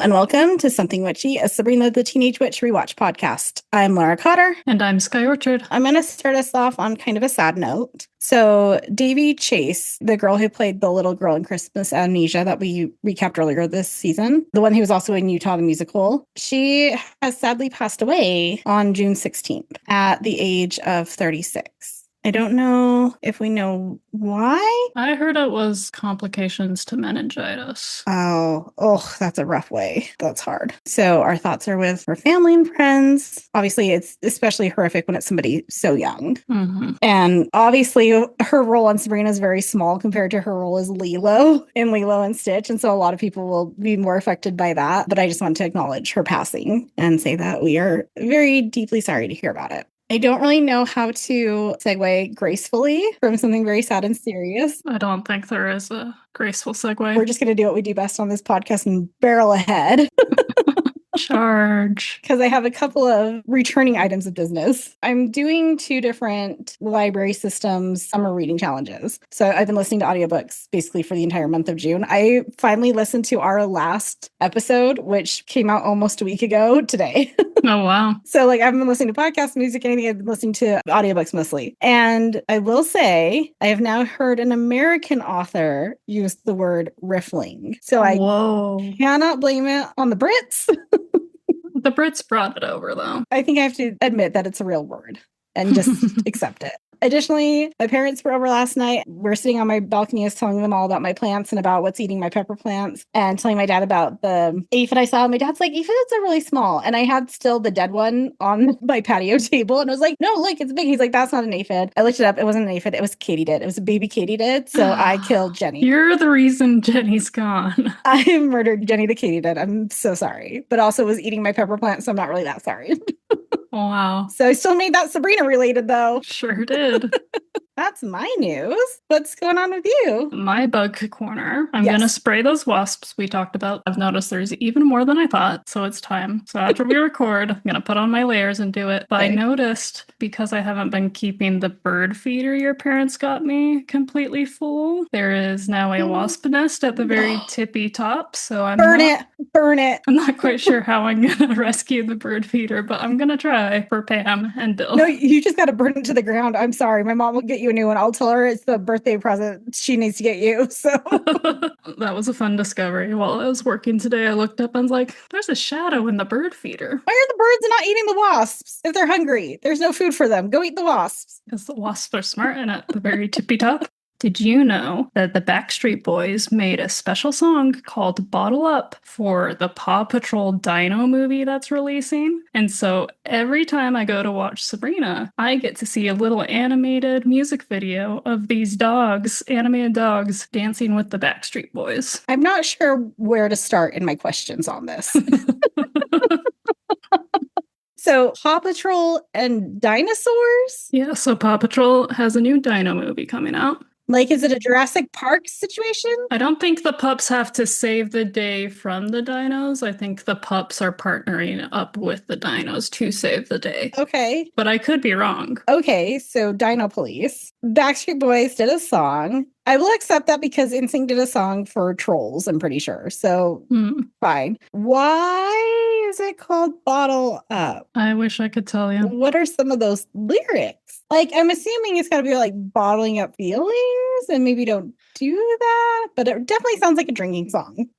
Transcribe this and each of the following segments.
and welcome to Something Witchy, a Sabrina the Teenage Witch rewatch podcast. I'm Laura Cotter. And I'm Skye Orchard. I'm going to start us off on kind of a sad note. So Davy Chase, the girl who played the little girl in Christmas Amnesia that we recapped earlier this season, the one who was also in Utah the Musical, she has sadly passed away on June 16th at the age of 36. I don't know if we know why. I heard it was complications to meningitis. Oh, that's a rough way. That's hard. So our thoughts are with her family and friends. Obviously, it's especially horrific when it's somebody so young. Mm-hmm. And obviously, her role on Sabrina is very small compared to her role as Lilo in Lilo and Stitch. And so a lot of people will be more affected by that. But I just want to acknowledge her passing and say that we are very deeply sorry to hear about it. I don't really know how to segue gracefully from something very sad and serious. I don't think there is a graceful segue. We're just going to do what we do best on this podcast and barrel ahead. Charge. Because I have a couple of returning items of business. I'm doing 2 different library systems summer reading challenges. So I've been listening to audiobooks basically for the entire month of June. I finally listened to our last episode, which came out almost a week ago today. Oh, wow. So I've been listening to podcasts, music, anything. I've been listening to audiobooks mostly. And I will say I have now heard an American author use the word riffling. So I cannot blame it on the Brits. The Brits brought it over, though. I think I have to admit that it's a real word and just accept it. Additionally, my parents were over last night. We're sitting on my balcony, I was telling them all about my plants and about what's eating my pepper plants and telling my dad about the aphid I saw. My dad's like, aphids are really small. And I had still the dead one on my patio table. And I was like, no, look, it's big. He's like, that's not an aphid. I looked it up. It wasn't an aphid. It was katydid. It was a baby katydid. So I killed Jenny. You're the reason Jenny's gone. I murdered Jenny the katydid. I'm so sorry. But also was eating my pepper plant. So I'm not really that sorry. Wow. So I still made that Sabrina related, though. Sure did. That's my news. What's going on with you? My bug corner. I'm going to spray those wasps we talked about. I've noticed there's even more than I thought, so it's time. So after we record, I'm going to put on my layers and do it. But I noticed, because I haven't been keeping the bird feeder your parents got me completely full, there is now a wasp nest at the very tippy top. So Burn it. I'm not quite sure how I'm going to rescue the bird feeder, but I'm going to try for Pam and Bill. No, you just got to burn it to the ground. I'm sorry. My mom will get you a new one. I'll tell her it's the birthday present she needs to get you. So that was a fun discovery. While I was working today, I looked up and was like, there's a shadow in the bird feeder. Why are the birds not eating the wasps? If they're hungry, there's no food for them. Go eat the wasps. Because the wasps are smart and at the very tippy top. Did you know that the Backstreet Boys made a special song called Bottle Up for the Paw Patrol Dino movie that's releasing? And so every time I go to watch Sabrina, I get to see a little animated music video of these dogs, animated dogs, dancing with the Backstreet Boys. I'm not sure where to start in my questions on this. So Paw Patrol and dinosaurs? Yeah, so Paw Patrol has a new dino movie coming out. Is it a Jurassic Park situation? I don't think the pups have to save the day from the dinos. I think the pups are partnering up with the dinos to save the day. Okay. But I could be wrong. Okay, so Dino Police. Backstreet Boys did a song. I will accept that because NSYNC did a song for Trolls, I'm pretty sure. So, fine. Why is it called Bottle Up? I wish I could tell you. What are some of those lyrics? I'm assuming it's got to be bottling up feelings and maybe don't do that. But it definitely sounds like a drinking song.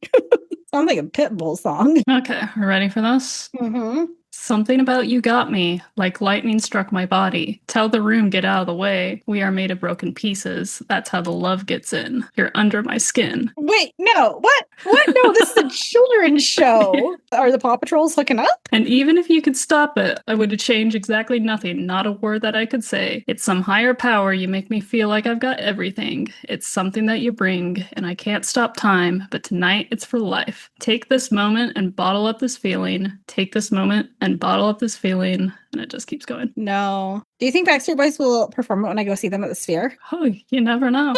Sounds like a Pitbull song. Okay, ready for this? Mm-hmm. Something about you got me, like lightning struck my body. Tell the room, get out of the way. We are made of broken pieces. That's how the love gets in. You're under my skin. Wait, no, what? What? No, this is a children's show. Are the Paw Patrols hooking up? And even if you could stop it, I would change exactly nothing. Not a word that I could say. It's some higher power. You make me feel like I've got everything. It's something that you bring, and I can't stop time, but tonight it's for life. Take this moment and bottle up this feeling. Take this moment and bottle up this feeling, and it just keeps going. No. Do you think Backstreet Boys will perform it when I go see them at the Sphere? Oh, you never know.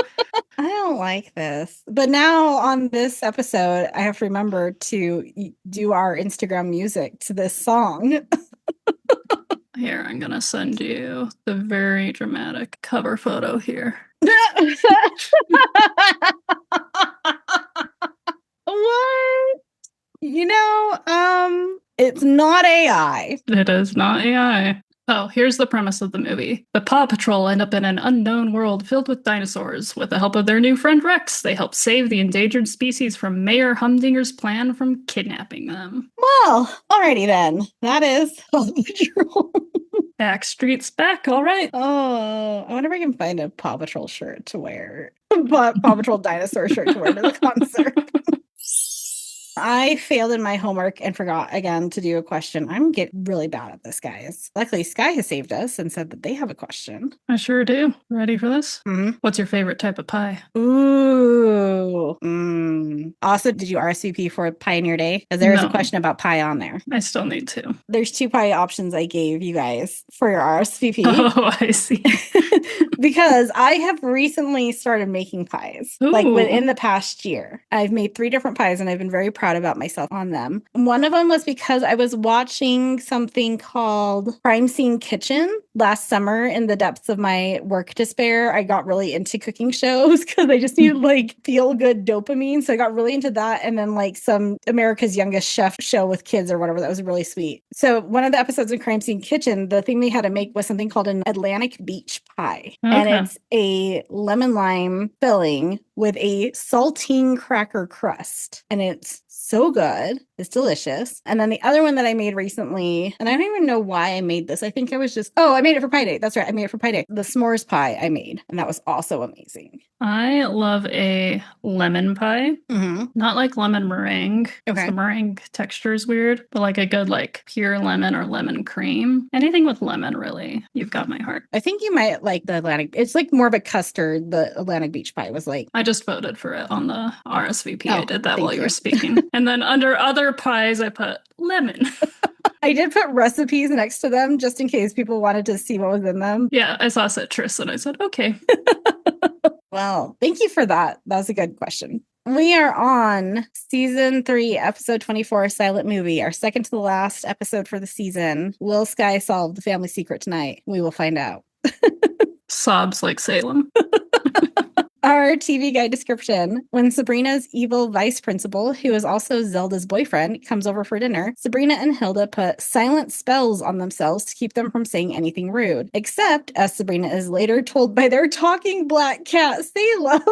I don't like this. But now on this episode, I have to remember to do our Instagram music to this song. Here, I'm going to send you the very dramatic cover photo here. What? It's not AI. It is not AI. Oh, here's the premise of the movie. The Paw Patrol end up in an unknown world filled with dinosaurs. With the help of their new friend Rex, they help save the endangered species from Mayor Humdinger's plan from kidnapping them. Well, alrighty then. That is Paw Patrol. Backstreet's back, all right. Oh, I wonder if I can find a Paw Patrol shirt to wear. Paw Patrol dinosaur shirt to wear to the concert. I failed in my homework and forgot again to do a question. I'm getting really bad at this, guys. Luckily, Skye has saved us and said that they have a question. I sure do. Ready for this? Mm-hmm. What's your favorite type of pie? Ooh. Also, did you RSVP for Pioneer Day? Because there is a question about pie on there. I still need to. There's 2 pie options I gave you guys for your RSVP. Oh, I see. Because I have recently started making pies. Ooh. Like within the past year. I've made 3 different pies and I've been very proud about myself on them. One of them was because I was watching something called Crime Scene Kitchen last summer in the depths of my work despair. I got really into cooking shows because I just needed like feel good dopamine. So I got really into that. And then like some America's Youngest Chef show with kids or whatever. That was really sweet. So one of the episodes of Crime Scene Kitchen, the thing they had to make was something called an Atlantic Beach pie. Okay. And it's a lemon lime filling with a saltine cracker crust. And it's so good. It's delicious. And then the other one that I made recently, and I don't even know why I made this. I think I was just, I made it for Pie Day. That's right. I made it for Pie Day. The s'mores pie I made. And that was also amazing. I love a lemon pie. Mm-hmm. Not like lemon meringue. Okay. The meringue texture is weird, but like a good like pure lemon or lemon cream. Anything with lemon, really. You've got my heart. I think you might like the Atlantic. It's like more of a custard. The Atlantic Beach pie was like. I just voted for it on the RSVP. I did that while you were speaking. And then under other pies, I put lemon. I did put recipes next to them just in case people wanted to see what was in them. Yeah, I saw citrus and I said, okay. Well, thank you for that. That was a good question. We are on season 3, episode 24, Silent Movie, our second to the last episode for the season. Will Skye solve the family secret tonight? We will find out. Sobs like Salem. Our TV guide description. When Sabrina's evil vice principal, who is also Zelda's boyfriend, comes over for dinner, Sabrina and Hilda put silent spells on themselves to keep them from saying anything rude. Except, as Sabrina is later told by their talking black cat, Salem.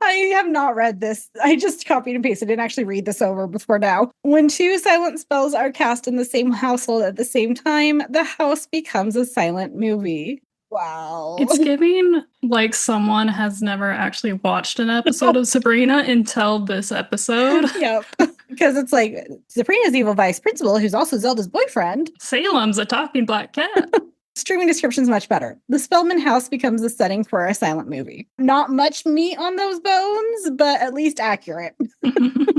I have not read this. I just copied and pasted. I didn't actually read this over before now. When 2 silent spells are cast in the same household at the same time, the house becomes a silent movie. Wow. It's giving like someone has never actually watched an episode of Sabrina until this episode. Yep. Because it's like Sabrina's evil vice principal, who's also Zelda's boyfriend. Salem's a talking black cat. Streaming description's much better. The Spellman house becomes the setting for a silent movie. Not much meat on those bones, but at least accurate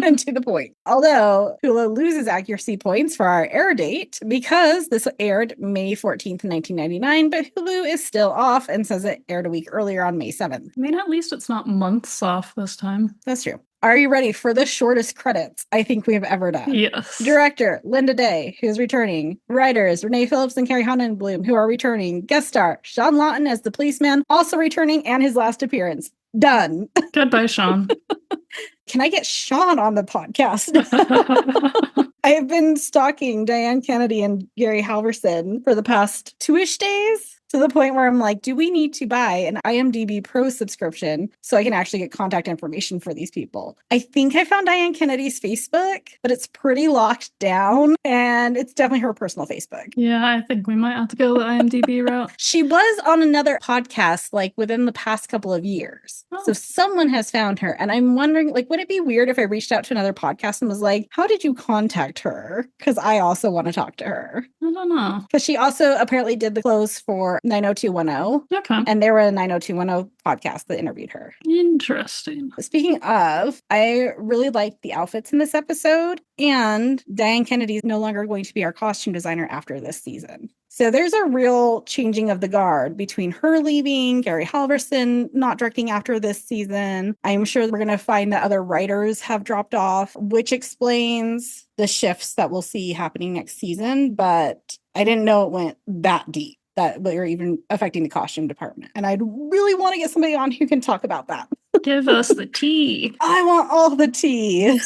and to the point. Although Hulu loses accuracy points for our air date because this aired May 14th, 1999, but Hulu is still off and says it aired a week earlier on May 7th. I mean, at least it's not months off this time. That's true. Are you ready for the shortest credits I think we have ever done? Yes. Director, Linda Day, who's returning. Writers, Renee Phillips and Carrie Honenblum, who are returning. Guest star, Sean Lawton as the policeman, also returning, and his last appearance. Done. Goodbye, Sean. Can I get Sean on the podcast? I have been stalking Diane Kennedy and Gary Halverson for the past 2-ish days. To the point where I'm like, do we need to buy an IMDb Pro subscription so I can actually get contact information for these people? I think I found Diane Kennedy's Facebook, but it's pretty locked down and it's definitely her personal Facebook. Yeah, I think we might have to go the IMDb route. She was on another podcast like within the past couple of years. Oh. So someone has found her. And I'm wondering, like, would it be weird if I reached out to another podcast and was like, how did you contact her? Because I also want to talk to her. I don't know. Because she also apparently did the close for 90210. Okay. And they were a 90210 podcast that interviewed her. Interesting. Speaking of, I really liked the outfits in this episode, and Diane Kennedy is no longer going to be our costume designer after this season. So there's a real changing of the guard between her leaving, Gary Halverson not directing after this season. I'm sure we're going to find that other writers have dropped off, which explains the shifts that we'll see happening next season. But I didn't know it went that deep, that they're even affecting the costume department. And I'd really want to get somebody on who can talk about that. Give us the tea. I want all the tea.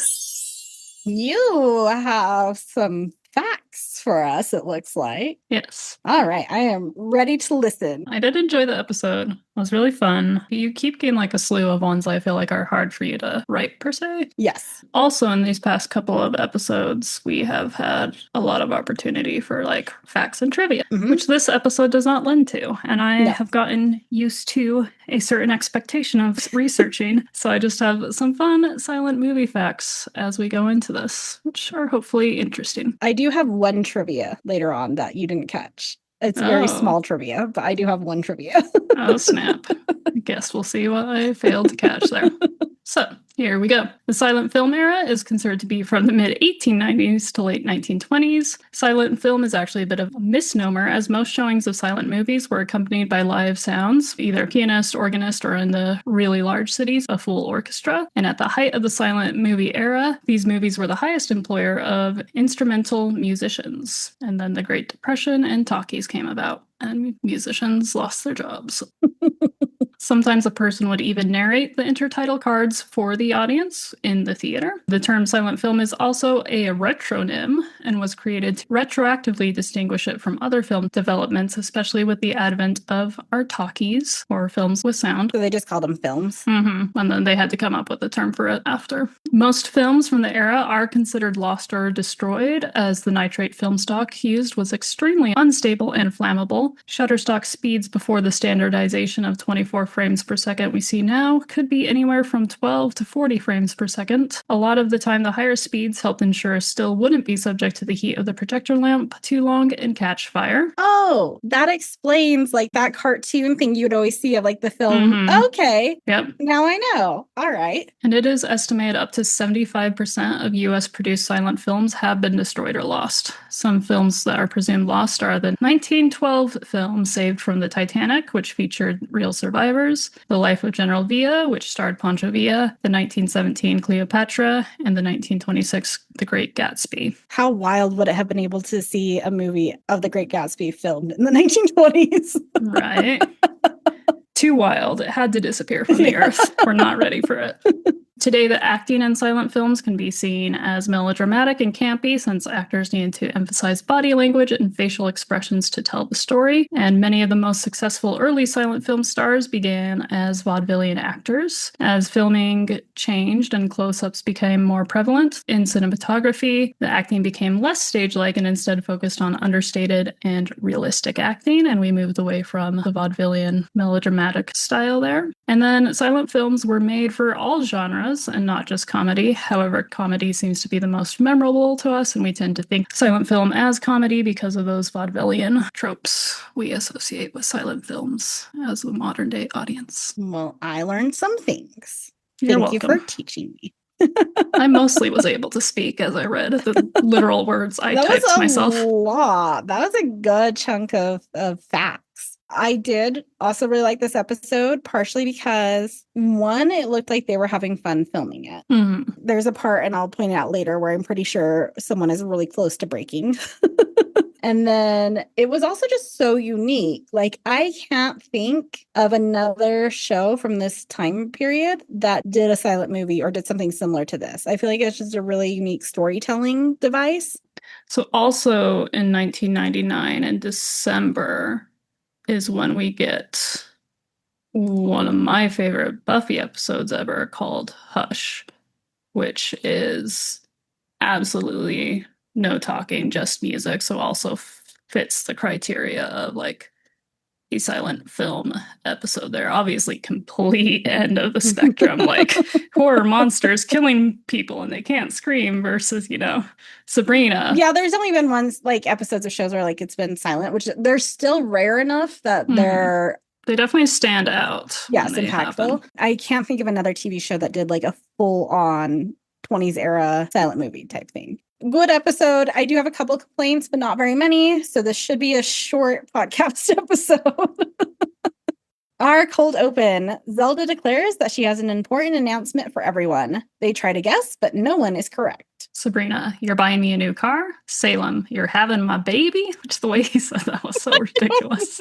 You have some facts for us, it looks like. Yes. All right. I am ready to listen. I did enjoy the episode. It was really fun. You keep getting like a slew of ones I feel like are hard for you to write, per se. Yes. Also, in these past couple of episodes, we have had a lot of opportunity for like facts and trivia, which this episode does not lend to. And I have gotten used to a certain expectation of researching. So I just have some fun silent movie facts as we go into this, which are hopefully interesting. I do have one trivia later on that you didn't catch. It's very small trivia, but I do have one trivia. Oh, snap. I guess we'll see what I failed to catch there. So, here we go. The silent film era is considered to be from the mid-1890s to late 1920s. Silent film is actually a bit of a misnomer, as most showings of silent movies were accompanied by live sounds, either pianist, organist, or in the really large cities, a full orchestra. And at the height of the silent movie era, these movies were the highest employer of instrumental musicians. And then the Great Depression and talkies came about, and musicians lost their jobs. Sometimes a person would even narrate the intertitle cards for the audience in the theater. The term silent film is also a retronym and was created to retroactively distinguish it from other film developments, especially with the advent of our talkies, or films with sound. So they just called them films. And then they had to come up with a term for it after. Most films from the era are considered lost or destroyed, as the nitrate film stock used was extremely unstable and flammable. Shutterstock speeds before the standardization of 24 frames per second we see now could be anywhere from 12 to 40 frames per second. A lot of the time, the higher speeds helped ensure a still wouldn't be subject to the heat of the projector lamp too long and catch fire. Oh, that explains like that cartoon thing you'd always see of like the film. Okay. Yep. Now I know. All right. And it is estimated up to 75% of US produced silent films have been destroyed or lost. Some films that are presumed lost are the 1912 film Saved from the Titanic, which featured real survivors, The Life of General Villa, which starred Pancho Villa, the 1917 Cleopatra, and the 1926 The Great Gatsby. How wild would it have been able to see a movie of The Great Gatsby filmed in the 1920s? Right. Too wild. It had to disappear from the earth. We're not ready for it. Today, the acting in silent films can be seen as melodramatic and campy, since actors needed to emphasize body language and facial expressions to tell the story. And many of the most successful early silent film stars began as vaudevillian actors. As filming changed and close-ups became more prevalent in cinematography, the acting became less stage-like and instead focused on understated and realistic acting, and we moved away from the vaudevillian melodramatic style there. And then silent films were made for all genres and not just comedy. However, comedy seems to be the most memorable to us, and we tend to think silent film as comedy because of those vaudevillian tropes we associate with silent films as a modern day audience. Well, I learned some things. You're Thank welcome. you for teaching me. I mostly was able to speak as I read the literal words I typed myself. That was a lot. That was a good chunk of facts. I did also really like this episode, partially because, one, it looked like they were having fun filming it. There's a part, and I'll point it out later, where I'm pretty sure someone is really close to breaking. And then it was also just so unique. Like, I can't think of another show from this time period that did a silent movie or did something similar to this. I feel like it's just a really unique storytelling device. So also in 1999 in December is when we get one of my favorite Buffy episodes ever, called Hush, which is absolutely no talking, just music. So also fits the criteria of like a silent film episode there. Obviously, complete end of the spectrum, like horror monsters killing people and they can't scream versus, Sabrina. Yeah, there's only been ones like episodes of shows where like it's been silent, which they're still rare enough that they definitely stand out. Yes, impactful. I can't think of another TV show that did like a full-on 20s era silent movie type thing. Good episode. I do have a couple complaints, but not very many. So this should be a short podcast episode. Our cold open. Zelda declares that she has an important announcement for everyone. They try to guess, but no one is correct. Sabrina, you're buying me a new car. Salem, you're having my baby. Which the way he said that was so ridiculous.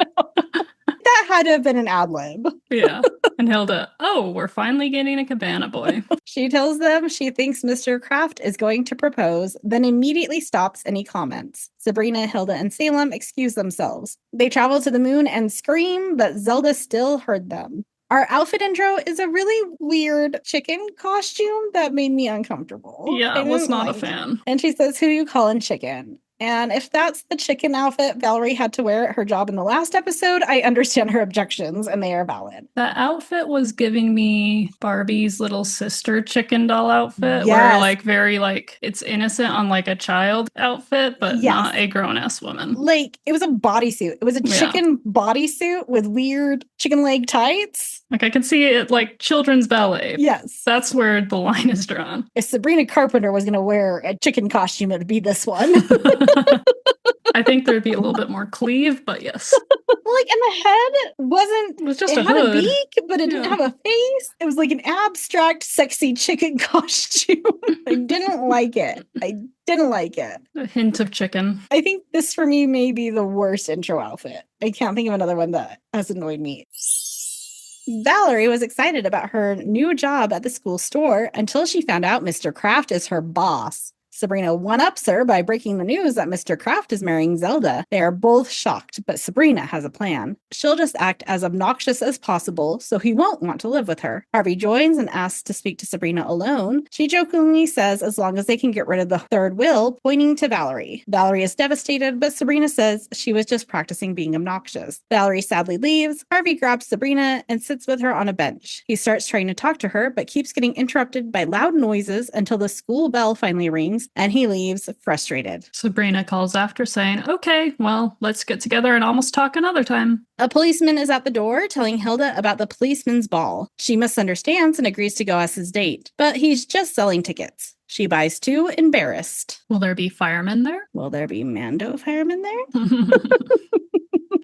That had to have been an ad lib. Yeah. And Hilda, oh, we're finally getting a cabana boy. She tells them she thinks Mr. Kraft is going to propose, then immediately stops any comments. Sabrina, Hilda, and Salem excuse themselves. They travel to the moon and scream, but Zelda still heard them. Our outfit intro is a really weird chicken costume that made me uncomfortable. Yeah, I was not a fan. And she says, who you calling chicken? And if that's the chicken outfit Valerie had to wear at her job in the last episode, I understand her objections, and they are valid. That outfit was giving me Barbie's little sister chicken doll outfit, where like very like it's innocent on like a child outfit, but not a grown-ass woman. Like it was a bodysuit. It was a chicken bodysuit with weird chicken leg tights. Like I can see it like children's ballet. Yes. That's where the line is drawn. If Sabrina Carpenter was going to wear a chicken costume, it would be this one. I think there'd be a little bit more cleave, but yes. Like, and the head it was just it a had hood. a beak, but it didn't have a face. It was like an abstract, sexy chicken costume. I didn't like it. A hint of chicken. I think this for me may be the worst intro outfit. I can't think of another one that has annoyed me. Valerie was excited about her new job at the school store until she found out Mr. Kraft is her boss. Sabrina one-ups her by breaking the news that Mr. Kraft is marrying Zelda. They are both shocked, but Sabrina has a plan. She'll just act as obnoxious as possible, so he won't want to live with her. Harvey joins and asks to speak to Sabrina alone. She jokingly says as long as they can get rid of the third will, pointing to Valerie. Valerie is devastated, but Sabrina says she was just practicing being obnoxious. Valerie sadly leaves. Harvey grabs Sabrina and sits with her on a bench. He starts trying to talk to her, but keeps getting interrupted by loud noises until the school bell finally rings, and he leaves frustrated. Sabrina calls after saying, okay, well, let's get together and almost talk another time. A policeman is at the door telling Hilda about the policeman's ball. She misunderstands and agrees to go as his date, but he's just selling tickets. She buys 2, embarrassed. Will there be firemen there? Will there be Mando firemen there?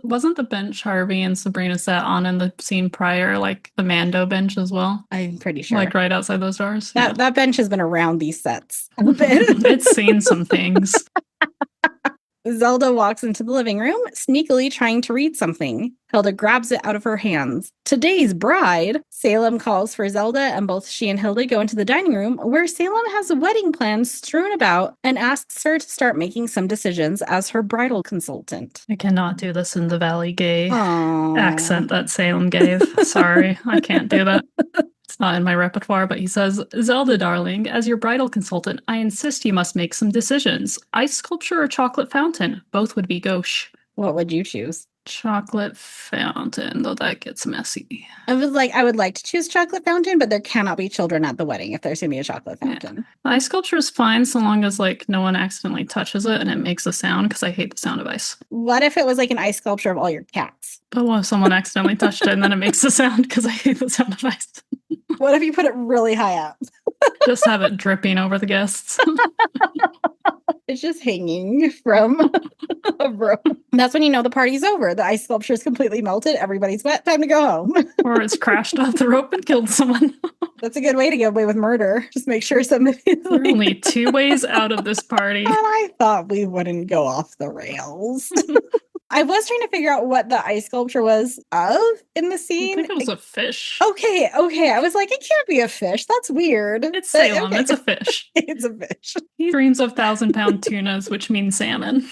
Wasn't the bench Harvey and Sabrina sat on in the scene prior, like the Mando bench as well? I'm pretty sure. Like right outside those doors? That bench has been around these sets a bit. It's seen some things. Zelda walks into the living room, sneakily trying to read something. Hilda grabs it out of her hands. Today's bride. Salem calls for Zelda, and both she and Hilda go into the dining room, where Salem has a wedding plan strewn about and asks her to start making some decisions as her bridal consultant. I cannot do this in the Valley Gay accent that Salem gave. Sorry, I can't do that. It's not in my repertoire, but he says, Zelda, darling, as your bridal consultant, I insist you must make some decisions. Ice sculpture or chocolate fountain? Both would be gauche. What would you choose? Chocolate fountain, though that gets messy. I would like to choose chocolate fountain, but there cannot be children at the wedding if there's going to be a chocolate fountain. Yeah. Ice sculpture is fine so long as like no one accidentally touches it and it makes a sound, because I hate the sound of ice. What if it was like an ice sculpture of all your cats? But what if someone accidentally touched it and then it makes a sound, because I hate the sound of ice? What if you put it really high up? Just have it dripping over the guests. It's just hanging from a rope. That's when you know the party's over. The ice sculpture is completely melted. Everybody's wet. Time to go home. Or it's crashed off the rope and killed someone. That's a good way to get away with murder. Just make sure somebody... There are only 2 ways out of this party. And I thought we wouldn't go off the rails. I was trying to figure out what the ice sculpture was of in the scene. I think it was a fish. Okay. I was like, it can't be a fish. That's weird. It's Salem. Okay. It's a fish. It's a fish. He dreams of 1,000-pound tunas, which means salmon.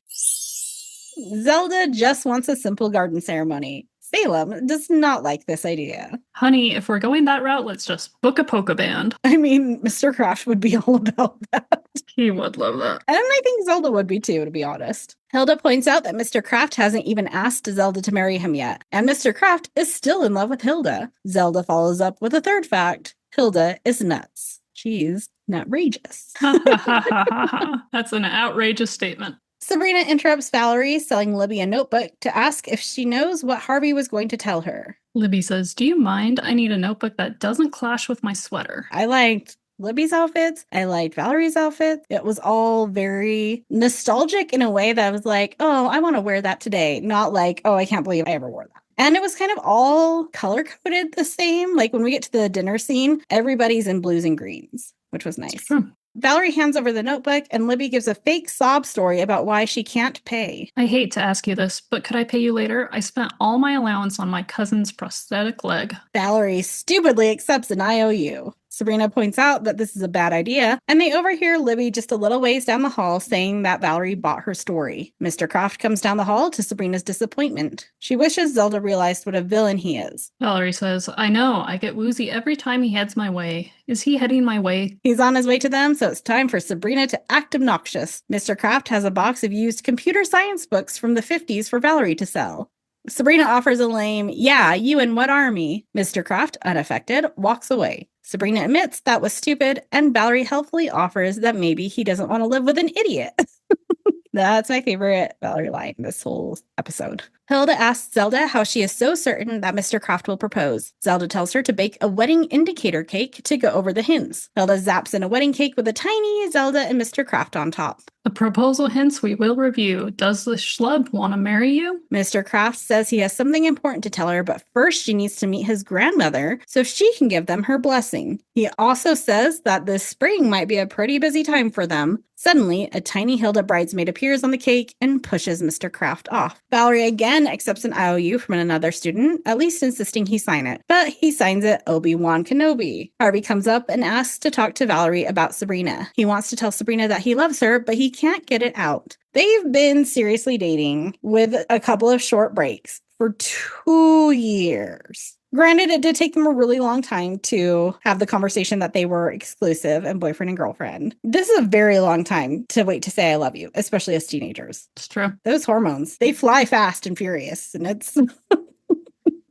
Zelda just wants a simple garden ceremony. Salem does not like this idea. Honey, if we're going that route, let's just book a polka band. I mean, Mr. Kraft would be all about that. He would love that. And I think Zelda would be too, to be honest. Hilda points out that Mr. Kraft hasn't even asked Zelda to marry him yet, and Mr. Kraft is still in love with Hilda. Zelda follows up with a third fact. Hilda is nuts. She's nutrageous. That's an outrageous statement. Sabrina interrupts Valerie, selling Libby a notebook, to ask if she knows what Harvey was going to tell her. Libby says, do you mind? I need a notebook that doesn't clash with my sweater. I liked Libby's outfits. I liked Valerie's outfit. It was all very nostalgic in a way that I was like, oh, I want to wear that today. Not like, oh, I can't believe I ever wore that. And it was kind of all color-coded the same. Like when we get to the dinner scene, everybody's in blues and greens, which was nice. Valerie hands over the notebook, and Libby gives a fake sob story about why she can't pay. I hate to ask you this, but could I pay you later? I spent all my allowance on my cousin's prosthetic leg. Valerie stupidly accepts an IOU. Sabrina points out that this is a bad idea, and they overhear Libby just a little ways down the hall saying that Valerie bought her story. Mr. Kraft comes down the hall to Sabrina's disappointment. She wishes Zelda realized what a villain he is. Valerie says, I know, I get woozy every time he heads my way. Is he heading my way? He's on his way to them, so it's time for Sabrina to act obnoxious. Mr. Kraft has a box of used computer science books from the 50s for Valerie to sell. Sabrina offers a lame, yeah, you in what army? Mr. Kraft, unaffected, walks away. Sabrina admits that was stupid, and Valerie helpfully offers that maybe he doesn't want to live with an idiot. That's my favorite Valerie line this whole episode. Hilda asks Zelda how she is so certain that Mr. Kraft will propose. Zelda tells her to bake a wedding indicator cake to go over the hints. Hilda zaps in a wedding cake with a tiny Zelda and Mr. Kraft on top. The proposal hints we will review. Does the schlub want to marry you? Mr. Kraft says he has something important to tell her, but first she needs to meet his grandmother so she can give them her blessing. He also says that this spring might be a pretty busy time for them. Suddenly, a tiny Hilda bridesmaid appears on the cake and pushes Mr. Kraft off. Valerie again accepts an IOU from another student, at least insisting he sign it, but he signs it Obi-Wan Kenobi. Harvey comes up and asks to talk to Valerie about Sabrina. He wants to tell Sabrina that he loves her, but he can't get it out. They've been seriously dating with a couple of short breaks for 2 years. Granted, it did take them a really long time to have the conversation that they were exclusive and boyfriend and girlfriend. This is a very long time to wait to say I love you, especially as teenagers. It's true. Those hormones, they fly fast and furious, and it's...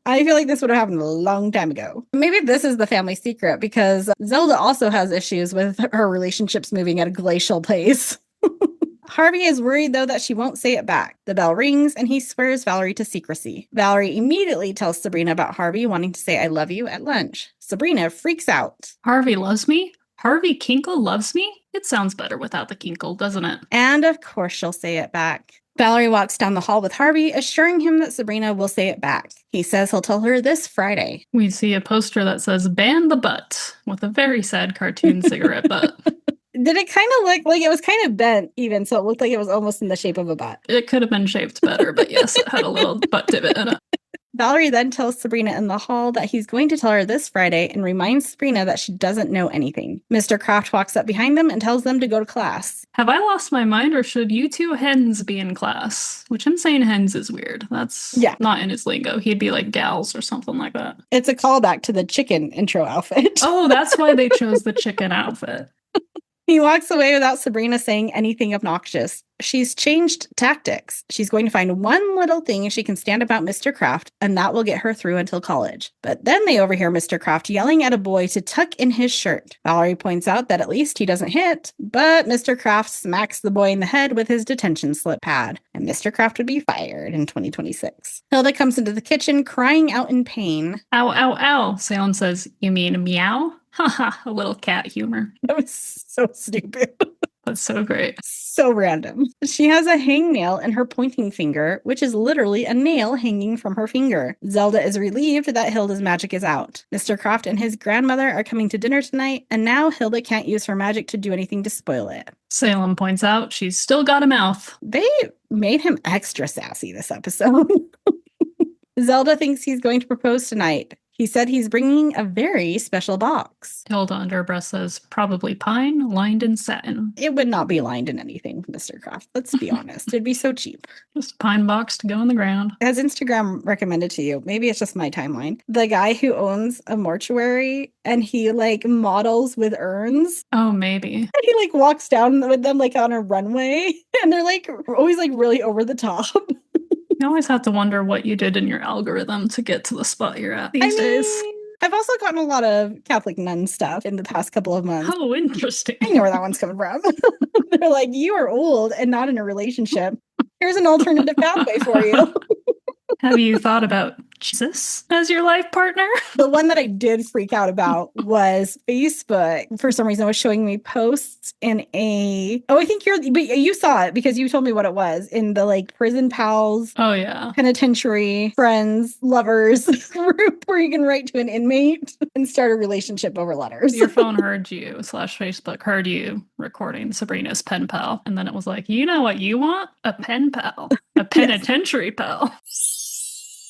I feel like this would have happened a long time ago. Maybe this is the family secret because Zelda also has issues with her relationships moving at a glacial pace. Harvey is worried, though, that she won't say it back. The bell rings, and he swears Valerie to secrecy. Valerie immediately tells Sabrina about Harvey wanting to say I love you at lunch. Sabrina freaks out. Harvey loves me? Harvey Kinkle loves me? It sounds better without the kinkle, doesn't it? And of course she'll say it back. Valerie walks down the hall with Harvey, assuring him that Sabrina will say it back. He says he'll tell her this Friday. We see a poster that says ban the butt with a very sad cartoon cigarette butt. Did it kind of look like it was kind of bent even, so it looked like it was almost in the shape of a butt? It could have been shaped better, but yes, it had a little butt divot in it. Valerie then tells Sabrina in the hall that he's going to tell her this Friday and reminds Sabrina that she doesn't know anything. Mr. Kraft walks up behind them and tells them to go to class. Have I lost my mind, or should you two hens be in class? Which him saying hens is weird. That's not in his lingo. He'd be like gals or something like that. It's a callback to the chicken intro outfit. Oh, that's why they chose the chicken outfit. He walks away without Sabrina saying anything obnoxious. She's changed tactics. She's going to find one little thing she can stand about Mr. Kraft, and that will get her through until college. But then they overhear Mr. Kraft yelling at a boy to tuck in his shirt. Valerie points out that at least he doesn't hit, but Mr. Kraft smacks the boy in the head with his detention slip pad, and Mr. Kraft would be fired in 2026. Hilda comes into the kitchen crying out in pain. Ow, ow, ow. Salem says, you mean meow? Haha, a little cat humor. That was so stupid. That's so great. So random. She has a hangnail in her pointing finger, which is literally a nail hanging from her finger. Zelda is relieved that Hilda's magic is out. Mr. Kraft and his grandmother are coming to dinner tonight, and now Hilda can't use her magic to do anything to spoil it. Salem points out she's still got a mouth. They made him extra sassy this episode. Zelda thinks he's going to propose tonight. He said he's bringing a very special box. Hilda under her breath says, probably pine, lined in satin. It would not be lined in anything, Mr. Kraft. Let's be honest. It'd be so cheap. Just a pine box to go in the ground. As Instagram recommended to you, maybe it's just my timeline, the guy who owns a mortuary and he like models with urns. Oh, maybe. And he like walks down with them like on a runway and they're like always like really over the top. You always have to wonder what you did in your algorithm to get to the spot you're at these days. I've also gotten a lot of Catholic nun stuff in the past couple of months. Oh, interesting. I know where that one's coming from. They're like, you are old and not in a relationship. Here's an alternative pathway for you. Have you thought about Jesus as your life partner? The one that I did freak out about was Facebook. For some reason, it was showing me posts in I think you saw it because you told me what it was in the like prison pals. Oh, yeah. Penitentiary friends, lovers group where you can write to an inmate and start a relationship over letters. Your phone heard you, / Facebook heard you recording Sabrina's pen pal. And then it was like, you know what you want? A pen pal. A penitentiary pal.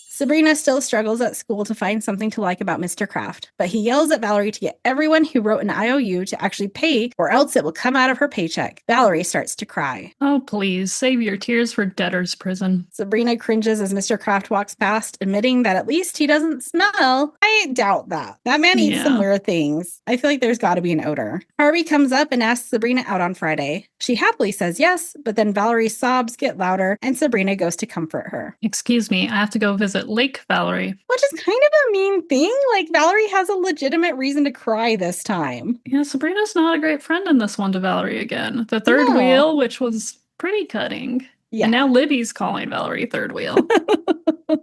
Sabrina still struggles at school to find something to like about Mr. Kraft, but he yells at Valerie to get everyone who wrote an IOU to actually pay, or else it will come out of her paycheck. Valerie starts to cry. Oh, please, save your tears for debtor's prison. Sabrina cringes as Mr. Kraft walks past, admitting that at least he doesn't smell. I doubt that. That man eats some weird things. I feel like there's got to be an odor. Harvey comes up and asks Sabrina out on Friday. She happily says yes, but then Valerie's sobs get louder and Sabrina goes to comfort her. Excuse me, I have to go visit Lake Valerie. Which is kind of a mean thing. Like, Valerie has a legitimate reason to cry this time. Yeah, Sabrina's not a great friend in this one to Valerie again. The third wheel, which was pretty cutting. Yeah. And now Libby's calling Valerie third wheel.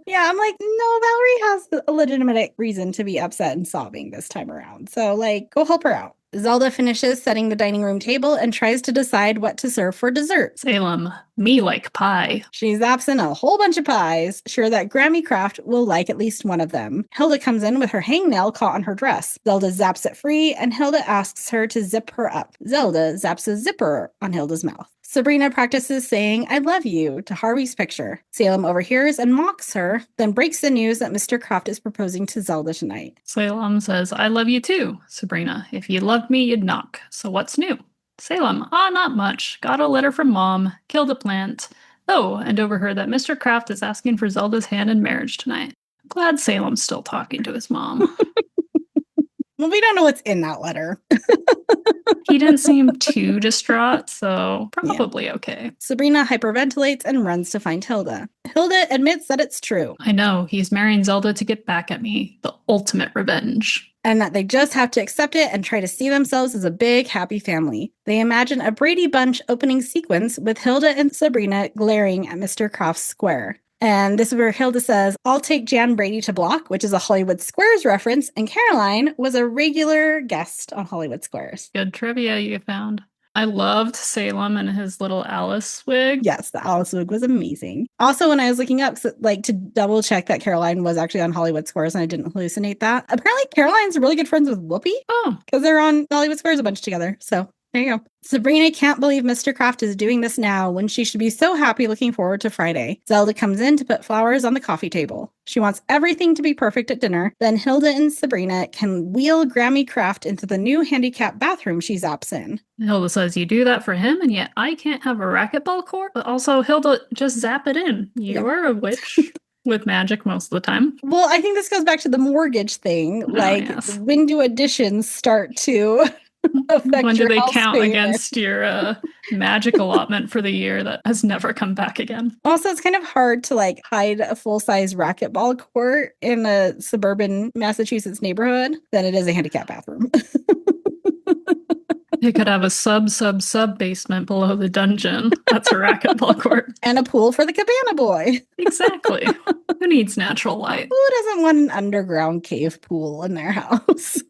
Yeah, I'm like, no, Valerie has a legitimate reason to be upset and sobbing this time around. So, like, go help her out. Zelda finishes setting the dining room table and tries to decide what to serve for dessert. Salem, me like pie. She zaps in a whole bunch of pies, sure that Grammy Kraft will like at least one of them. Hilda comes in with her hangnail caught on her dress. Zelda zaps it free, and Hilda asks her to zip her up. Zelda zaps a zipper on Hilda's mouth. Sabrina practices saying, I love you, to Harvey's picture. Salem overhears and mocks her, then breaks the news that Mr. Kraft is proposing to Zelda tonight. Salem says, I love you too, Sabrina. If you loved me, you'd knock. So what's new? Salem, not much. Got a letter from Mom. Killed a plant. Oh, and overheard that Mr. Kraft is asking for Zelda's hand in marriage tonight. Glad Salem's still talking to his mom. Well, we don't know what's in that letter. He didn't seem too distraught, so probably okay. Sabrina hyperventilates and runs to find Hilda. Hilda admits that it's true. I know, he's marrying Zelda to get back at me. The ultimate revenge. And that they just have to accept it and try to see themselves as a big, happy family. They imagine a Brady Bunch opening sequence with Hilda and Sabrina glaring at Mr. Kraft's square. And this is where Hilda says, I'll take Jan Brady to block, which is a Hollywood Squares reference. And Caroline was a regular guest on Hollywood Squares. Good trivia you found. I loved Salem and his little Alice wig. Yes, the Alice wig was amazing. Also, when I was looking up, like, to double check that Caroline was actually on Hollywood Squares and I didn't hallucinate that. Apparently, Caroline's really good friends with Whoopi. Oh. Because they're on Hollywood Squares a bunch together. So there you go. Sabrina can't believe Mr. Kraft is doing this now when she should be so happy looking forward to Friday. Zelda comes in to put flowers on the coffee table. She wants everything to be perfect at dinner. Then Hilda and Sabrina can wheel Grammy Kraft into the new handicapped bathroom she zaps in. Hilda says, you do that for him, and yet I can't have a racquetball court? But also, Hilda, just zap it in. You are a witch. With magic most of the time. Well, I think this goes back to the mortgage thing. When do additions start to... When do they count against your magic allotment for the year that has never come back again? Also, it's kind of hard to like hide a full-size racquetball court in a suburban Massachusetts neighborhood than it is a handicap bathroom. They could have a sub basement below the dungeon. That's a racquetball court. And a pool for the cabana boy. Exactly. Who needs natural light? Who doesn't want an underground cave pool in their house?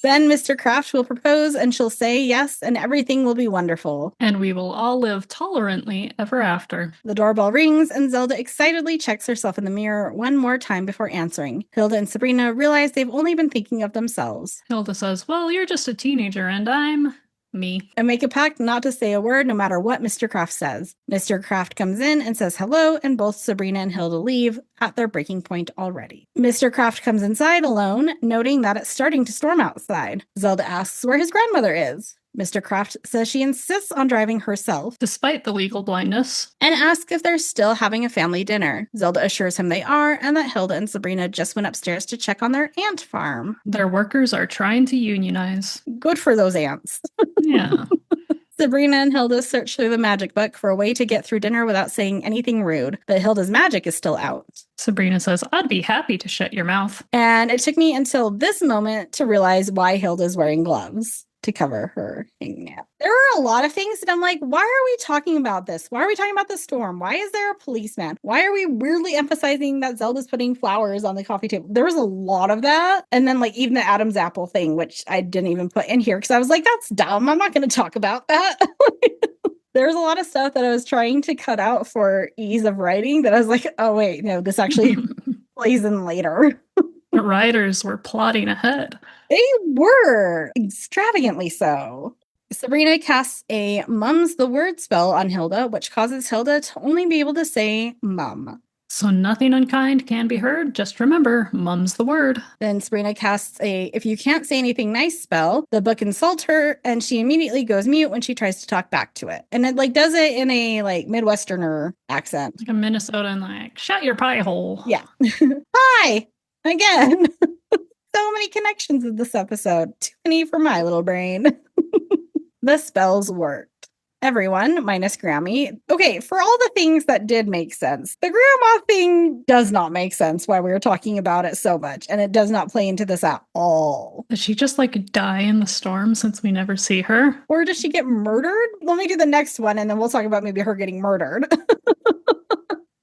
Then Mr. Kraft will propose and she'll say yes and everything will be wonderful. And we will all live tolerantly ever after. The doorbell rings and Zelda excitedly checks herself in the mirror one more time before answering. Hilda and Sabrina realize they've only been thinking of themselves. Hilda says, well, you're just a teenager and I'm... me. And make a pact not to say a word no matter what Mr. Kraft says. Mr. Kraft comes in and says hello, and both Sabrina and Hilda leave at their breaking point already. Mr. Kraft comes inside alone, noting that it's starting to storm outside. Zelda asks where his grandmother is. Mr. Kraft says she insists on driving herself, despite the legal blindness, and asks if they're still having a family dinner. Zelda assures him they are, and that Hilda and Sabrina just went upstairs to check on their ant farm. Their workers are trying to unionize. Good for those ants. Yeah. Sabrina and Hilda search through the magic book for a way to get through dinner without saying anything rude, but Hilda's magic is still out. Sabrina says, I'd be happy to shut your mouth. And it took me until this moment to realize why Hilda's wearing gloves. to cover her hanging out. There are a lot of things that I'm like, why are we talking about this? Why are we talking about the storm? Why is there a policeman? Why are we weirdly emphasizing that Zelda's putting flowers on the coffee table? There was a lot of that. And then like even the Adam's apple thing, which I didn't even put in here because I was like, that's dumb. I'm not going to talk about that. There's a lot of stuff that I was trying to cut out for ease of writing that I was like, oh, wait, no, this actually plays in later. The writers were plotting ahead. They were extravagantly so. Sabrina casts a mum's the word spell on Hilda, which causes Hilda to only be able to say mum. So nothing unkind can be heard. Just remember, mum's the word. Then Sabrina casts a if you can't say anything nice spell. The book insults her, and she immediately goes mute when she tries to talk back to it. And it like does it in a like Midwesterner accent. Like a Minnesotan, like, shut your pie hole. Yeah. Hi! Again. So many connections in this episode. Too many for my little brain. The spells worked. Everyone, minus Grammy. Okay, for all the things that did make sense, the grandma thing does not make sense why we were talking about it so much, and it does not play into this at all. Does she just like die in the storm since we never see her? Or does she get murdered? Let me do the next one, and then we'll talk about maybe her getting murdered.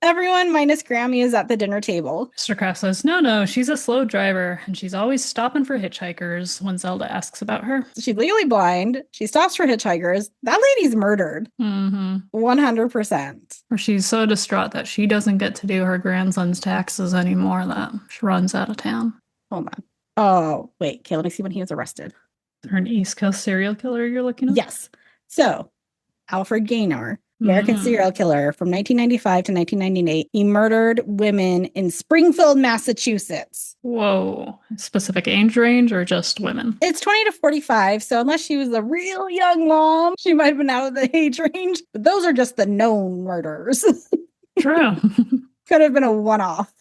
Everyone minus Grammy is at the dinner table. Mr. Kraft says, no, she's a slow driver, and she's always stopping for hitchhikers when Zelda asks about her. She's legally blind. She stops for hitchhikers. That lady's murdered. 100%. Or she's so distraught that she doesn't get to do her grandson's taxes anymore that she runs out of town. Hold on. Oh, wait. Okay, let me see when he was arrested. Is there an East Coast serial killer you're looking at? Yes. So, Alfred Gaynor. American serial killer from 1995 to 1998. He murdered women in Springfield, Massachusetts. Whoa. Specific age range or just women? It's 20 to 45. So unless she was a real young mom, she might have been out of the age range. But those are just the known murders. True. Could have been a one-off.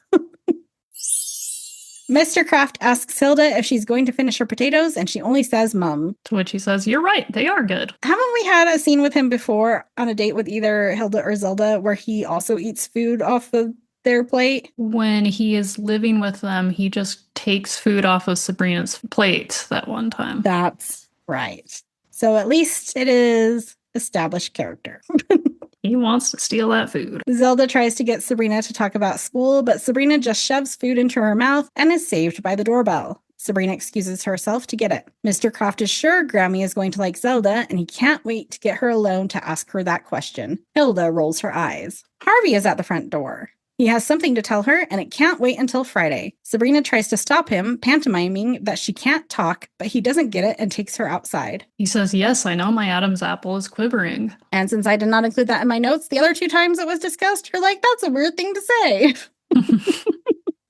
Mr. Kraft asks Hilda if she's going to finish her potatoes, and she only says mum. To which he says, you're right, they are good. Haven't we had a scene with him before on a date with either Hilda or Zelda where he also eats food off of their plate? When he is living with them, he just takes food off of Sabrina's plate that one time. That's right. So at least it is established character. He wants to steal that food. Zelda tries to get Sabrina to talk about school, but Sabrina just shoves food into her mouth and is saved by the doorbell. Sabrina excuses herself to get it. Mr. Kraft is sure Grammy is going to like Zelda, and he can't wait to get her alone to ask her that question. Hilda rolls her eyes. Harvey is at the front door. He has something to tell her, and it can't wait until Friday. Sabrina tries to stop him, pantomiming that she can't talk, but he doesn't get it and takes her outside. He says, yes, I know my Adam's apple is quivering. And since I did not include that in my notes, the other 2 times it was discussed, you're like, that's a weird thing to say.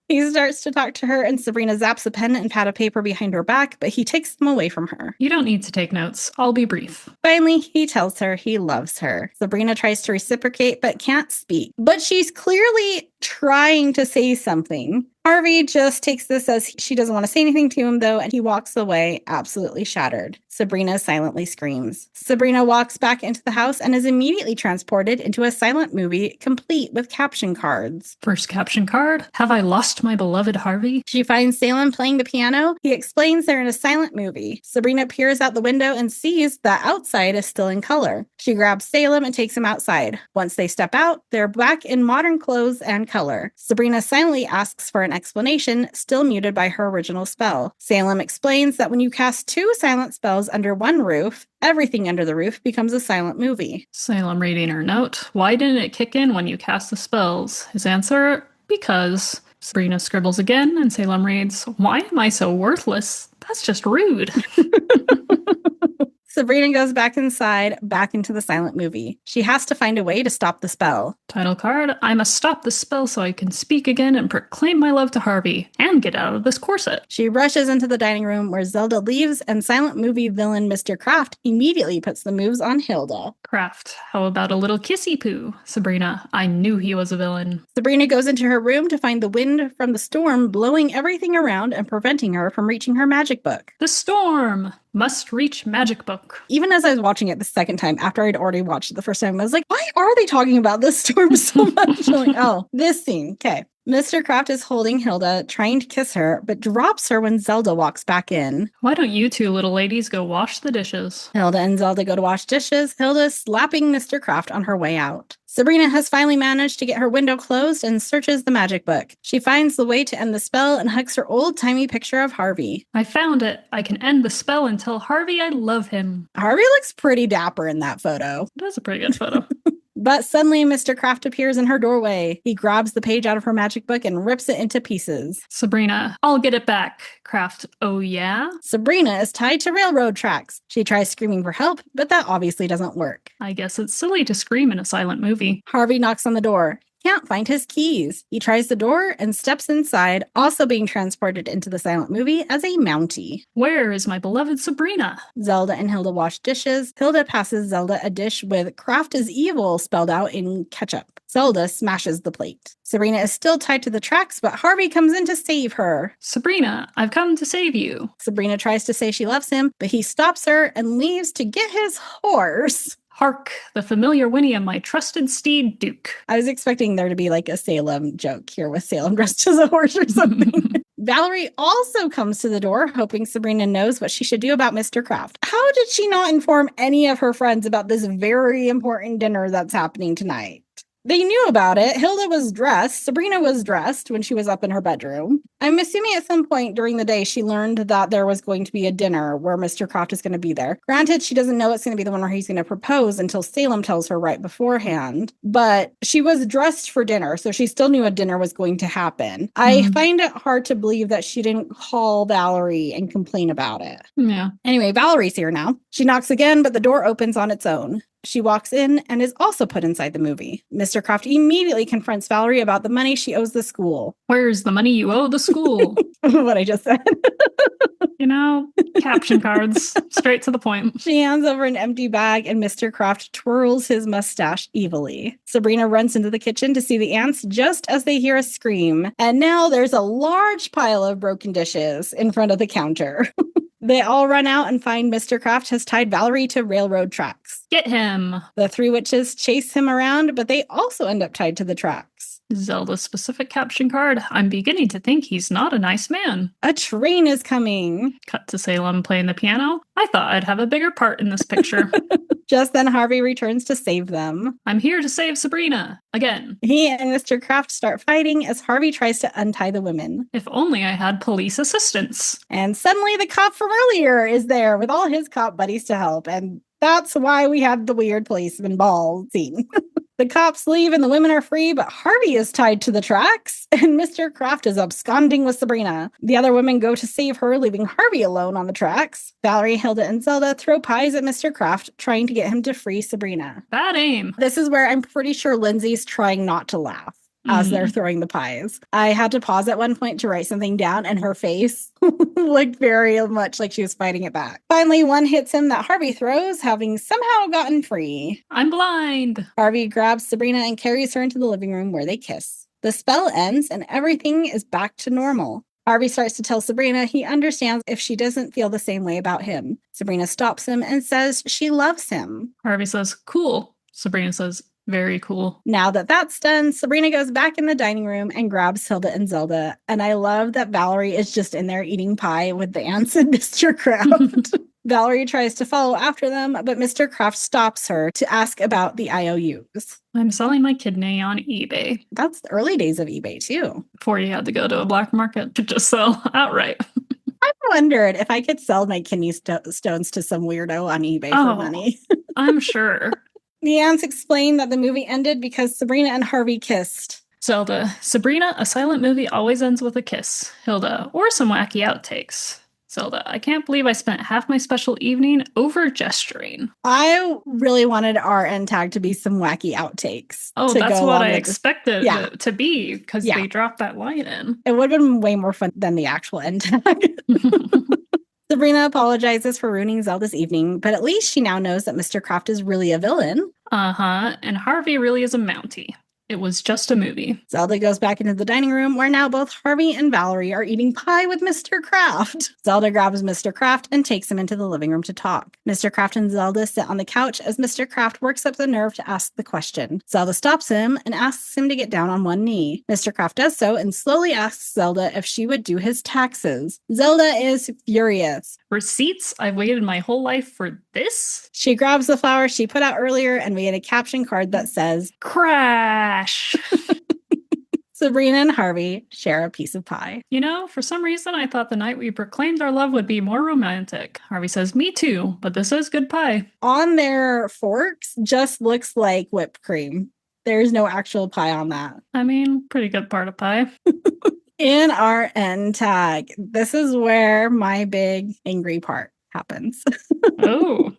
He starts to talk to her, and Sabrina zaps a pen and pad of paper behind her back, but he takes them away from her. You don't need to take notes. I'll be brief. Finally, he tells her he loves her. Sabrina tries to reciprocate, but can't speak. But she's clearly trying to say something. Harvey just takes this as she doesn't want to say anything to him, though, and he walks away absolutely shattered. Sabrina silently screams. Sabrina walks back into the house and is immediately transported into a silent movie, complete with caption cards. First caption card, have I lost my beloved Harvey? She finds Salem playing the piano. He explains they're in a silent movie. Sabrina peers out the window and sees that outside is still in color. She grabs Salem and takes him outside. Once they step out, they're back in modern clothes and color. Sabrina silently asks for an explanation, still muted by her original spell. Salem explains that when you cast 2 silent spells under one roof, everything under the roof becomes a silent movie. Salem reading her note. Why didn't it kick in when you cast the spells? His answer, because. Sabrina scribbles again, and Salem reads, why am I so worthless? That's just rude. Sabrina goes back inside, back into the silent movie. She has to find a way to stop the spell. Title card, I must stop the spell so I can speak again and proclaim my love to Harvey and get out of this corset. She rushes into the dining room where Zelda leaves, and silent movie villain Mr. Kraft immediately puts the moves on Hilda. Kraft, how about a little kissy poo? Sabrina, I knew he was a villain. Sabrina goes into her room to find the wind from the storm blowing everything around and preventing her from reaching her magic book. The storm! Must reach magic book. Even as I was watching it the second time, after I'd already watched it the first time, I was like, why are they talking about this storm so much? I'm like, oh, this scene. Okay. Mr. Kraft is holding Hilda, trying to kiss her, but drops her when Zelda walks back in. Why don't you two little ladies go wash the dishes? Hilda and Zelda go to wash dishes, Hilda slapping Mr. Kraft on her way out. Sabrina has finally managed to get her window closed and searches the magic book. She finds the way to end the spell and hugs her old-timey picture of Harvey. I found it. I can end the spell and tell Harvey I love him. Harvey looks pretty dapper in that photo. That's a pretty good photo. But suddenly, Mr. Kraft appears in her doorway. He grabs the page out of her magic book and rips it into pieces. Sabrina, I'll get it back. Kraft, oh yeah? Sabrina is tied to railroad tracks. She tries screaming for help, but that obviously doesn't work. I guess it's silly to scream in a silent movie. Harvey knocks on the door. Can't find his keys. He tries the door and steps inside, also being transported into the silent movie as a Mountie. Where is my beloved Sabrina? Zelda and Hilda wash dishes. Hilda passes Zelda a dish with "Kraft is evil" spelled out in ketchup. Zelda smashes the plate. Sabrina is still tied to the tracks, but Harvey comes in to save her. Sabrina, I've come to save you. Sabrina tries to say she loves him, but he stops her and leaves to get his horse. Hark, the familiar whinny of my trusted steed, Duke. I was expecting there to be like a Salem joke here with Salem dressed as a horse or something. Valerie also comes to the door, hoping Sabrina knows what she should do about Mr. Kraft. How did she not inform any of her friends about this very important dinner that's happening tonight? They knew about it. Hilda was dressed. Sabrina was dressed when she was up in her bedroom. I'm assuming at some point during the day she learned that there was going to be a dinner where Mr. Kraft is going to be there. Granted, she doesn't know it's going to be the one where he's going to propose until Salem tells her right beforehand. But she was dressed for dinner, so she still knew a dinner was going to happen. I find it hard to believe that she didn't call Valerie and complain about it. Yeah. Anyway, Valerie's here now. She knocks again, but the door opens on its own. She walks in and is also put inside the movie. Mr. Kraft immediately confronts Valerie about the money she owes the school. Where's the money you owe the school? What I just said. You know, caption cards, straight to the point. She hands over an empty bag and Mr. Kraft twirls his mustache evilly. Sabrina runs into the kitchen to see the aunts just as they hear a scream. And now there's a large pile of broken dishes in front of the counter. They all run out and find Mr. Kraft has tied Valerie to railroad tracks. Get him! The three witches chase him around, but they also end up tied to the tracks. Zelda's specific caption card. I'm beginning to think he's not a nice man. A train is coming. Cut to Salem playing the piano. I thought I'd have a bigger part in this picture. Just then, Harvey returns to save them. I'm here to save Sabrina. Again. He and Mr. Kraft start fighting as Harvey tries to untie the women. If only I had police assistance. And suddenly the cop from earlier is there with all his cop buddies to help. And that's why we had the weird policeman ball scene. The cops leave and the women are free, but Harvey is tied to the tracks and Mr. Kraft is absconding with Sabrina. The other women go to save her, leaving Harvey alone on the tracks. Valerie, Hilda, and Zelda throw pies at Mr. Kraft, trying to get him to free Sabrina. Bad aim. This is where I'm pretty sure Lindsay's trying not to laugh as they're throwing the pies. I had to pause at one point to write something down, and her face looked very much like she was fighting it back. Finally, one hits him that Harvey throws, having somehow gotten free. I'm blind. Harvey grabs Sabrina and carries her into the living room where they kiss. The spell ends, and everything is back to normal. Harvey starts to tell Sabrina he understands if she doesn't feel the same way about him. Sabrina stops him and says she loves him. Harvey says, cool. Sabrina says, very cool. Now that that's done, Sabrina goes back in the dining room and grabs Hilda and Zelda. And I love that Valerie is just in there eating pie with the aunts and Mr. Kraft. Valerie tries to follow after them, but Mr. Kraft stops her to ask about the IOUs. I'm selling my kidney on eBay. That's the early days of eBay, too. Before you had to go to a black market to just sell outright. I wondered if I could sell my kidney stones to some weirdo on eBay for money. I'm sure. The aunts explain that the movie ended because Sabrina and Harvey kissed. Zelda, Sabrina, a silent movie always ends with a kiss. Hilda, or some wacky outtakes. Zelda, I can't believe I spent half my special evening over gesturing. I really wanted our end tag to be some wacky outtakes. Oh, that's what I expected it to be, because they dropped that line in. It would have been way more fun than the actual end tag. Sabrina apologizes for ruining Zelda's evening, but at least she now knows that Mr. Kraft is really a villain. And Harvey really is a Mountie. It was just a movie. Zelda goes back into the dining room where now both Harvey and Valerie are eating pie with Mr. Kraft. Zelda grabs Mr. Kraft and takes him into the living room to talk. Mr. Kraft and Zelda sit on the couch as Mr. Kraft works up the nerve to ask the question. Zelda stops him and asks him to get down on one knee. Mr. Kraft does so and slowly asks Zelda if she would do his taxes. Zelda is furious. Receipts? I've waited my whole life for this? She grabs the flowers she put out earlier and we get a caption card that says, Crash! Sabrina and Harvey share a piece of pie. You know, for some reason, I thought the night we proclaimed our love would be more romantic. Harvey says, me too, but this is good pie. On their forks just looks like whipped cream. There's no actual pie on that. I mean, pretty good part of pie. In our end tag, this is where my big angry part happens. Oh.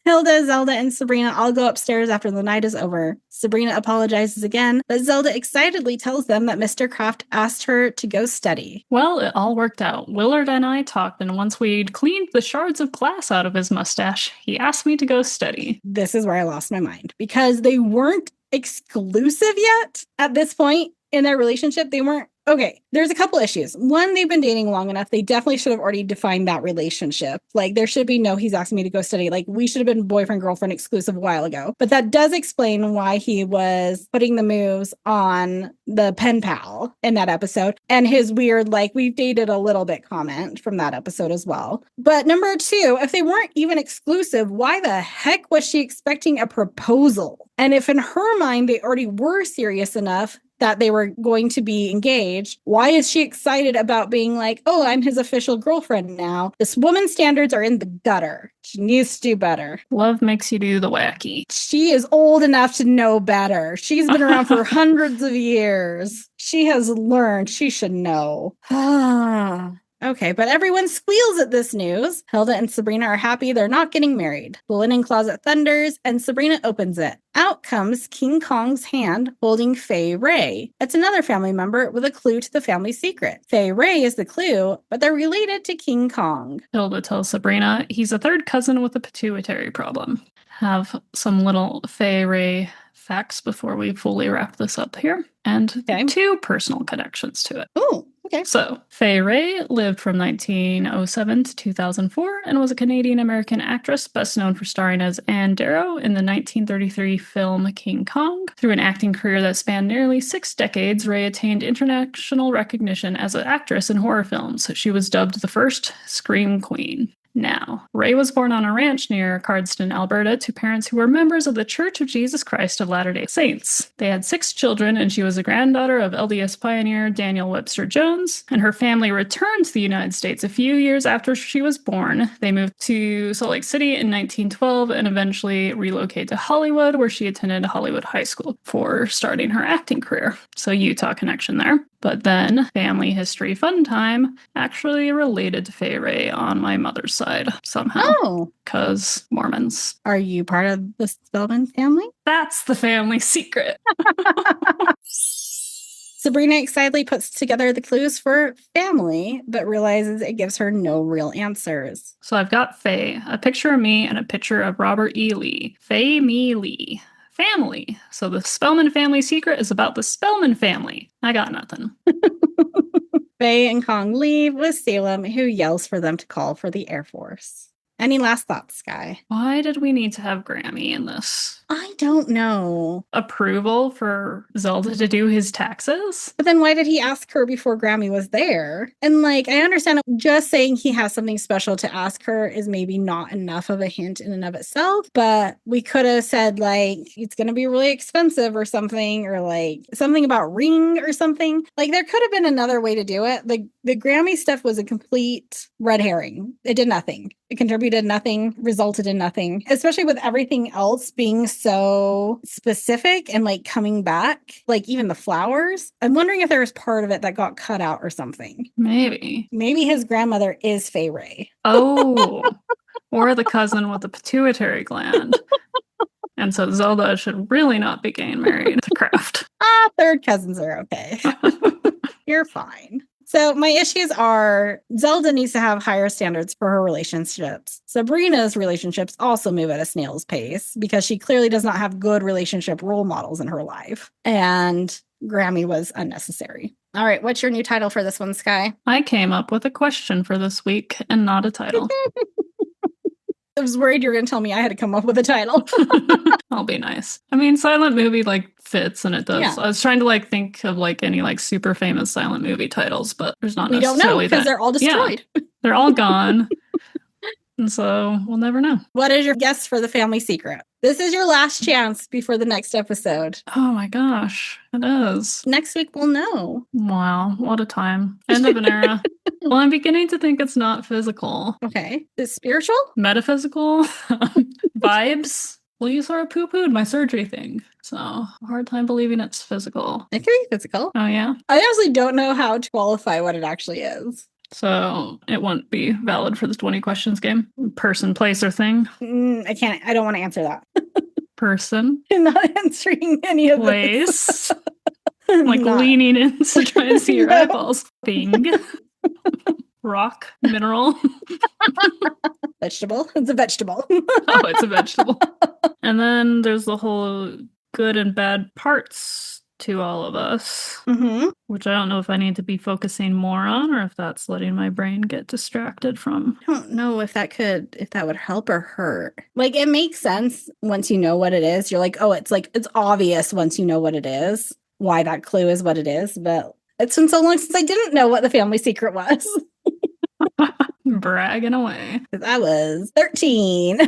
Hilda, Zelda, and Sabrina all go upstairs after the night is over. Sabrina apologizes again, but Zelda excitedly tells them that Mr. Kraft asked her to go study. Well, it all worked out. Willard and I talked, and once we'd cleaned the shards of glass out of his mustache, he asked me to go study. This is where I lost my mind, because they weren't exclusive yet at this point in their relationship. They weren't. Okay, there's a couple issues. One, they've been dating long enough. They definitely should have already defined that relationship. Like, there should be no, he's asking me to go study. Like, we should have been boyfriend, girlfriend exclusive a while ago. But that does explain why he was putting the moves on the pen pal in that episode. And his weird, like, we've dated a little bit comment from that episode as well. But number two, if they weren't even exclusive, why the heck was she expecting a proposal? And if in her mind they already were serious enough that they were going to be engaged, why is she excited about being like, oh, I'm his official girlfriend now? This woman's standards are in the gutter. She needs to do better. Love makes you do the wacky. She is old enough to know better. She's been around for hundreds of years. She has learned. She should know. Okay, but everyone squeals at this news. Hilda and Sabrina are happy they're not getting married. The linen closet thunders, and Sabrina opens it. Out comes King Kong's hand holding Fay Ray. It's another family member with a clue to the family secret. Fay Ray is the clue, but they're related to King Kong. Hilda tells Sabrina he's a third cousin with a pituitary problem. Have some little Fay Ray facts before we fully wrap this up here. And two personal connections to it. Oh, okay. So, Fay Ray lived from 1907 to 2004 and was a Canadian-American actress best known for starring as Anne Darrow in the 1933 film King Kong. Through an acting career that spanned nearly 6 decades, Ray attained international recognition as an actress in horror films. She was dubbed the first Scream Queen. Now, Ray was born on a ranch near Cardston, Alberta, to parents who were members of the Church of Jesus Christ of Latter-day Saints. They had 6 children, and she was a granddaughter of LDS pioneer Daniel Webster Jones, and her family returned to the United States a few years after she was born. They moved to Salt Lake City in 1912 and eventually relocated to Hollywood, where she attended Hollywood High School for starting her acting career. So Utah connection there. But then, family history fun time, actually related to Fay Ray on my mother's side somehow. Oh. Because Mormons. Are you part of the Spellman family? That's the family secret. Sabrina excitedly puts together the clues for family, but realizes it gives her no real answers. So I've got Fay, a picture of me, and a picture of Robert E. Lee. Fay Me Lee. Family. So the Spellman family secret is about the Spellman family. I got nothing. Fay and Kong leave with Salem, who yells for them to call for the Air Force. Any last thoughts, Skye? Why did we need to have Grammy in this? I don't know. Approval for Zelda to do his taxes? But then why did he ask her before Grammy was there? And like, I understand just saying he has something special to ask her is maybe not enough of a hint in and of itself, but we could have said like, it's going to be really expensive or something, or like something about ring or something. Like there could have been another way to do it. The Grammy stuff was a complete red herring. It did nothing. It contributed nothing, resulted in nothing, especially with everything else being so specific and like coming back, like even the flowers. I'm wondering if there was part of it that got cut out or something. Maybe. Maybe his grandmother is Fay Ray. Oh, or the cousin with the pituitary gland. And so Zelda should really not be getting married to Kraft. Third cousins are okay. You're fine. So my issues are Zelda needs to have higher standards for her relationships. Sabrina's relationships also move at a snail's pace because she clearly does not have good relationship role models in her life. And Grammy was unnecessary. All right, what's your new title for this one, Skye? I came up with a question for this week and not a title. I was worried you were going to tell me I had to come up with a title. I'll be nice. I mean, silent movie fits, and it does. Yeah. I was trying to think of any super famous silent movie titles, but there's not we necessarily don't know because they're all destroyed. Yeah, they're all gone. And so we'll never know. What is your guess for the family secret? This is your last chance before the next episode. Oh my gosh, it is. Next week we'll know. Wow, what a time. End of an era. Well, I'm beginning to think it's not physical. Okay. Is it spiritual? Metaphysical? Vibes? Well, you sort of poo-pooed my surgery thing. So, hard time believing it's physical. It could be physical. Oh, yeah? I honestly don't know how to qualify what it actually is. So, it wouldn't be valid for the 20 questions game? Person, place, or thing? I don't want to answer that. Person? I'm not answering any of place. Leaning in to try and see your eyeballs. Thing. Rock. Mineral. Vegetable. It's a vegetable. Oh, it's a vegetable. And then there's the whole good and bad parts to all of us, which I don't know if I need to be focusing more on or if that's letting my brain get distracted from. I don't know if that would help or hurt. It makes sense once you know what it is. You're like, oh, it's obvious once you know what it is, why that clue is what it is. But it's been so long since I didn't know what the family secret was. Bragging away. I was 13.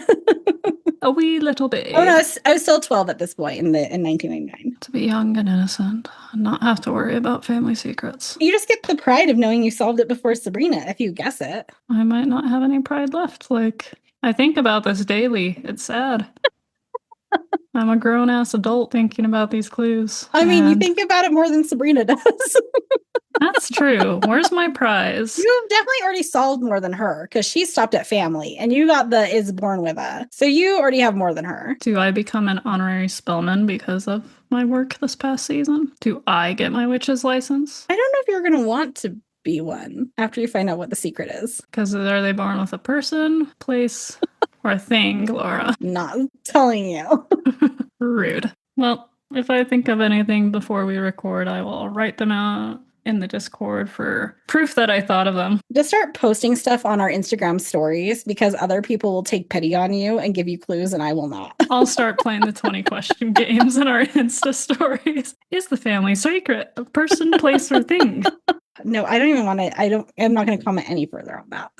A wee little babe. Oh no, I was still 12 at this point in 1999. To be young and innocent and not have to worry about family secrets. You just get the pride of knowing you solved it before Sabrina if you guess it. I might not have any pride left. I think about this daily. It's sad. I'm a grown-ass adult thinking about these clues. I mean, you think about it more than Sabrina does. That's true. Where's my prize? You've definitely already solved more than her because she stopped at family and you got the is born with a. So you already have more than her. Do I become an honorary spellman because of my work this past season? Do I get my witch's license? I don't know if you're going to want to be one after you find out what the secret is. Because are they born with a person, place, or a thing, Laura? Not telling you. Rude. Well, if I think of anything before we record, I will write them out in the Discord for proof that I thought of them. Just start posting stuff on our Instagram stories because other people will take pity on you and give you clues and I will not. I'll start playing the 20 question games in our Insta stories. Is the family secret a person, place, or thing? No, I don't even want to. I'm not going to comment any further on that.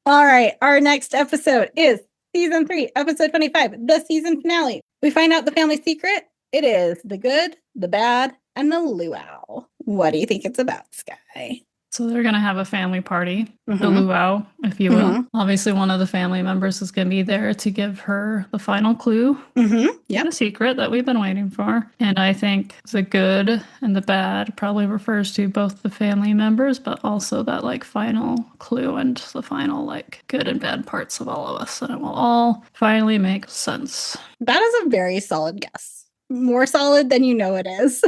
All right. Our next episode is season 3, episode 25, the season finale. We find out the family secret. It is the good, the bad, and the luau. What do you think it's about, Skye? So they're going to have a family party, the luau, if you will. Obviously, one of the family members is going to be there to give her the final clue. The secret that we've been waiting for. And I think the good and the bad probably refers to both the family members, but also that final clue and the final good and bad parts of all of us. And it will all finally make sense. That is a very solid guess. More solid than you know it is.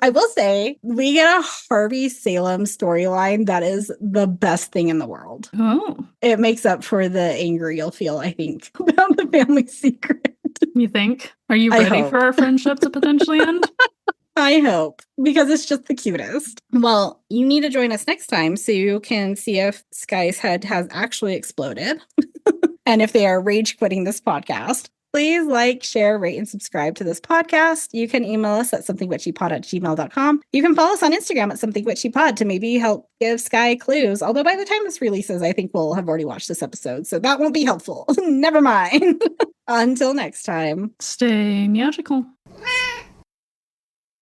I will say, we get a Harvey Salem storyline that is the best thing in the world. Oh. It makes up for the anger you'll feel, I think, about the family secret. You think? Are you ready for our friendship to potentially end? I hope, because it's just the cutest. Well, you need to join us next time so you can see if Skye's head has actually exploded and if they are rage quitting this podcast. Please like, share, rate, and subscribe to this podcast. You can email us at somethingwitchypod@gmail.com. You can follow us on Instagram at somethingwitchypod to maybe help give Skye clues. Although by the time this releases, I think we'll have already watched this episode, so that won't be helpful. Never mind. Until next time. Stay magical.